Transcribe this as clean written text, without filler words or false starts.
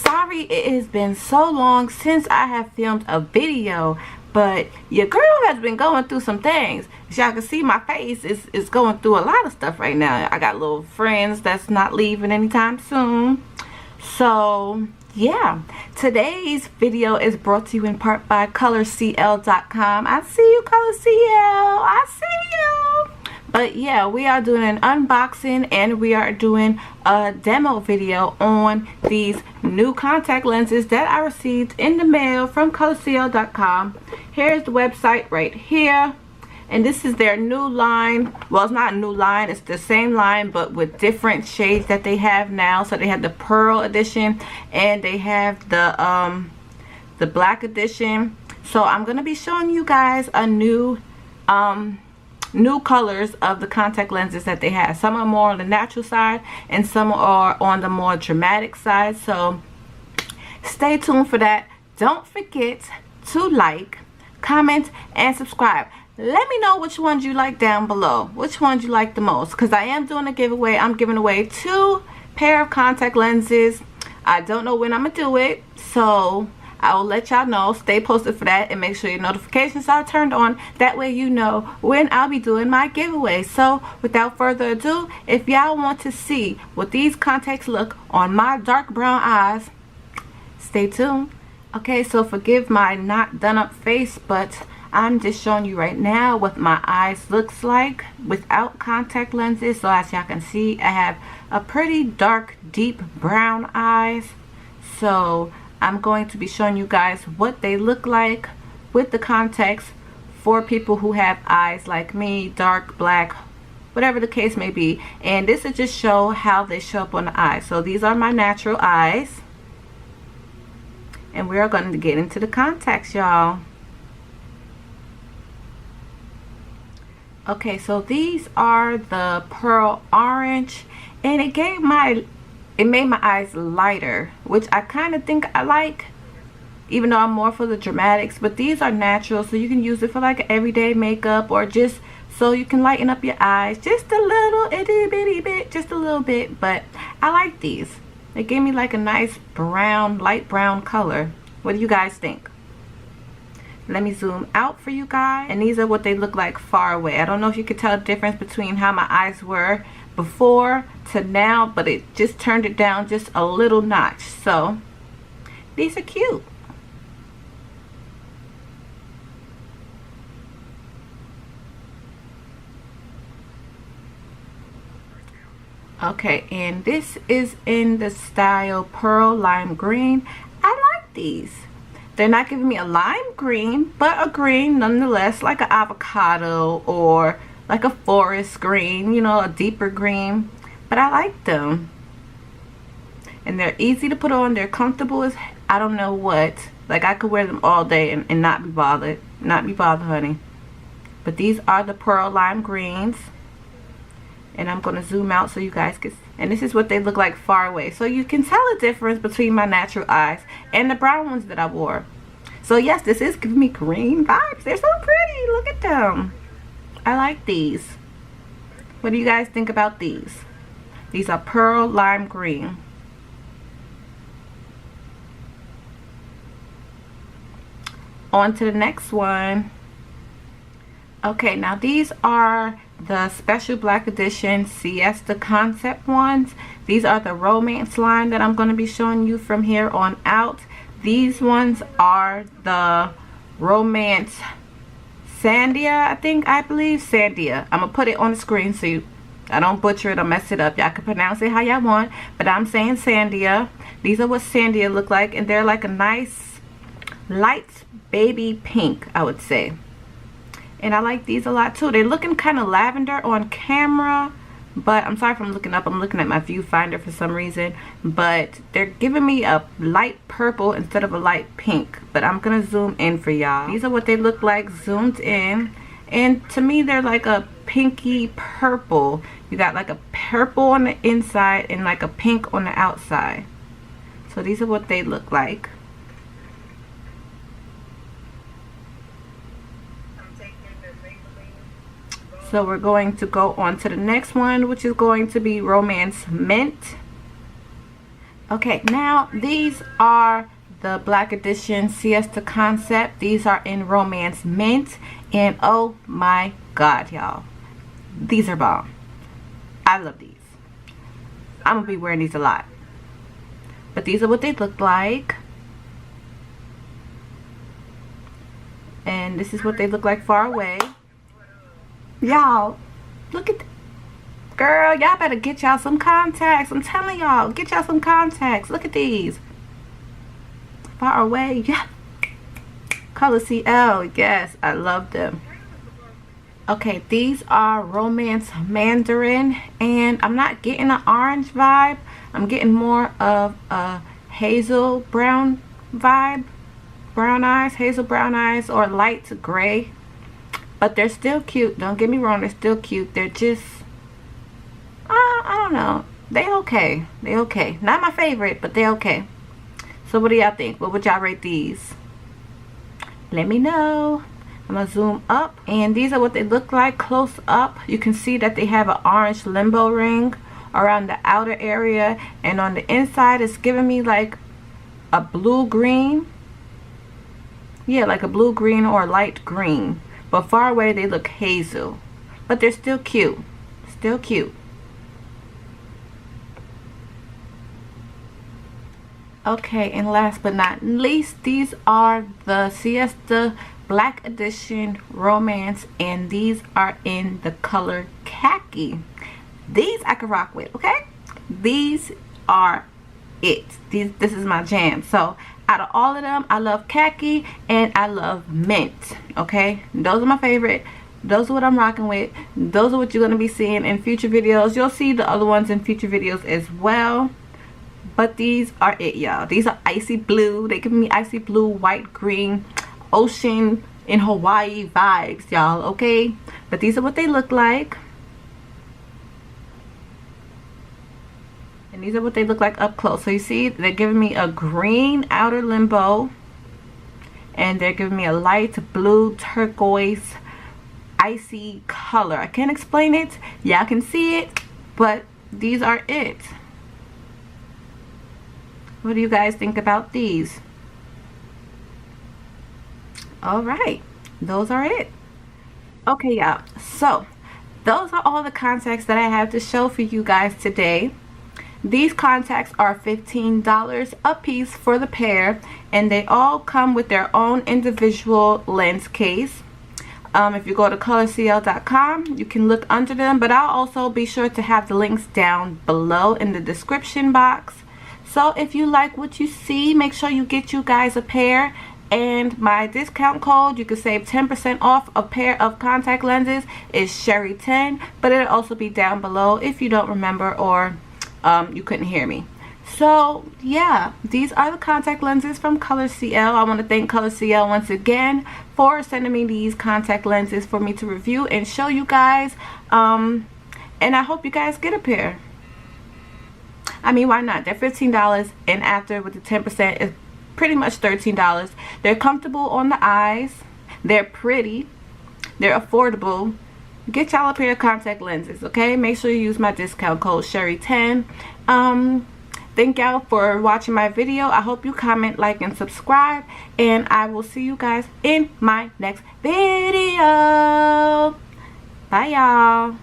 sorry it has been so long since I have filmed a video, but your girl has been going through some things. As y'all can see, my face is going through a lot of stuff right now. I got little friends that's not leaving anytime soon. So yeah, today's video is brought to you in part by ColorCl.com. I see you, ColorCl. I see you. But yeah, we are doing an unboxing and we are doing a demo video on these new contact lenses that I received in the mail from ColorCl.com. Here's the website right here. And this is their new line. Well, it's not a new line. It's the same line, but with different shades that they have now. So they have the pearl edition and they have the black edition. So I'm going to be showing you guys a new colors of the contact lenses that they have. Some are more on the natural side and some are on the more dramatic side. So stay tuned for that. Don't forget to like, comment, and subscribe. Let me know which ones you like down below. Which ones you like the most. Because I am doing a giveaway. I'm giving away 2 pair of contact lenses. I don't know when I'm going to do it. So I will let y'all know. Stay posted for that. And make sure your notifications are turned on. That way you know when I'll be doing my giveaway. So without further ado, if y'all want to see what these contacts look on my dark brown eyes, stay tuned. Okay, so forgive my not done up face, but I'm just showing you right now what my eyes looks like without contact lenses. So as y'all can see, I have a pretty dark, deep brown eyes. So I'm going to be showing you guys what they look like with the contacts for people who have eyes like me, dark, black, whatever the case may be. And this is just show how they show up on the eyes. So these are my natural eyes. And we are going to get into the contacts, y'all. Okay, so these are the pearl orange, and it made my eyes lighter, which I kind of think I like, even though I'm more for the dramatics. But these are natural, so you can use it for like everyday makeup or just so you can lighten up your eyes just a little itty bitty bit, just a little bit. But I like these. They gave me like a nice brown, light brown color. What do you guys think? Let me zoom out for you guys. And these are what they look like far away. I don't know if you could tell the difference between how my eyes were before to now, but it just turned it down just a little notch. So these are cute. Okay, and this is in the style Pearl Lime Green. I like these. They're not giving me a lime green, but a green nonetheless, like an avocado or like a forest green, you know, a deeper green. But I like them. And they're easy to put on. They're comfortable as I don't know what. Like I could wear them all day and not be bothered. Not be bothered, honey. But these are the Pearl Lime Greens. And I'm going to zoom out so you guys can see. And this is what they look like far away. So you can tell the difference between my natural eyes and the brown ones that I wore. So yes, this is giving me green vibes. They're so pretty. Look at them. I like these. What do you guys think about these? These are Pearl Lime Green. On to the next one. Okay, now these are the special black edition Siesta concept ones. These are the romance line that I'm going to be showing you from here on out. These ones are the romance Sandia, I believe Sandia. I'm gonna put it on the screen so I don't butcher it or mess it up. Y'all can pronounce it how y'all want, but I'm saying Sandia. These are what Sandia look like, and they're like a nice light baby pink, I would say. And I like these a lot too. They're looking kind of lavender on camera, but I'm sorry if I'm looking up. I'm looking at my viewfinder for some reason. But they're giving me a light purple instead of a light pink. But I'm going to zoom in for y'all. These are what they look like zoomed in. And to me, they're like a pinky purple. You got like a purple on the inside and like a pink on the outside. So these are what they look like. So we're going to go on to the next one, which is going to be Romance Mint. Okay, now these are the Black Edition Siesta Concept. These are in Romance Mint, and oh my god, y'all, these are bomb. I love these. I'm gonna be wearing these a lot. But these are what they look like, and this is what they look like far away. Y'all, look at girl, y'all better get y'all some contacts. I'm telling y'all, get y'all some contacts. Look at these. Far away, yeah. ColorCl, yes, I love them. Okay, these are Romance Mandarin, and I'm not getting an orange vibe. I'm getting more of a hazel brown vibe. Brown eyes, hazel brown eyes, or light gray. But they're still cute. Don't get me wrong, they're still cute. They're just, I don't know. They okay. They okay. Not my favorite, but they okay. So what do y'all think? What would y'all rate these? Let me know. I'm gonna zoom up, and these are what they look like close up. You can see that they have an orange limbo ring around the outer area, and on the inside it's giving me like a blue green. Yeah, like a blue green or light green, but far away they look hazel, but they're still cute. Still cute. Okay, and last but not least, these are the Siesta Black Edition Romance, and these are in the color khaki. These I can rock with, okay? These are it. This is my jam. So out of all of them, I love khaki and I love mint, okay? Those are my favorite. Those are what I'm rocking with. Those are what you're going to be seeing in future videos. You'll see the other ones in future videos as well. But these are it, y'all. These are icy blue. They give me icy blue, white, green, ocean in Hawaii vibes, y'all, okay? But these are what they look like. And these are what they look like up close. So you see, they're giving me a green outer limbo. And they're giving me a light blue turquoise icy color. I can't explain it. Y'all can see it. But these are it. What do you guys think about these? Alright, those are it. Okay, y'all, so those are all the contacts that I have to show for you guys today. These contacts are $15 a piece for the pair, and they all come with their own individual lens case. If you go to colorcl.com, you can look under them, but I'll also be sure to have the links down below in the description box. So if you like what you see, make sure you get you guys a pair. And my discount code, you can save 10% off a pair of contact lenses, is Sherry10. But it'll also be down below if you don't remember or you couldn't hear me. So yeah, these are the contact lenses from ColorCl. I want to thank ColorCl once again for sending me these contact lenses for me to review and show you guys. And I hope you guys get a pair. I mean, why not? They're $15, and after with the 10% is pretty much $13. They're comfortable on the eyes. They're pretty. They're affordable. Get y'all a pair of contact lenses, okay? Make sure you use my discount code Sherry10. Thank y'all for watching my video. I hope you comment, like, and subscribe, and I will see you guys in my next video. Bye, y'all.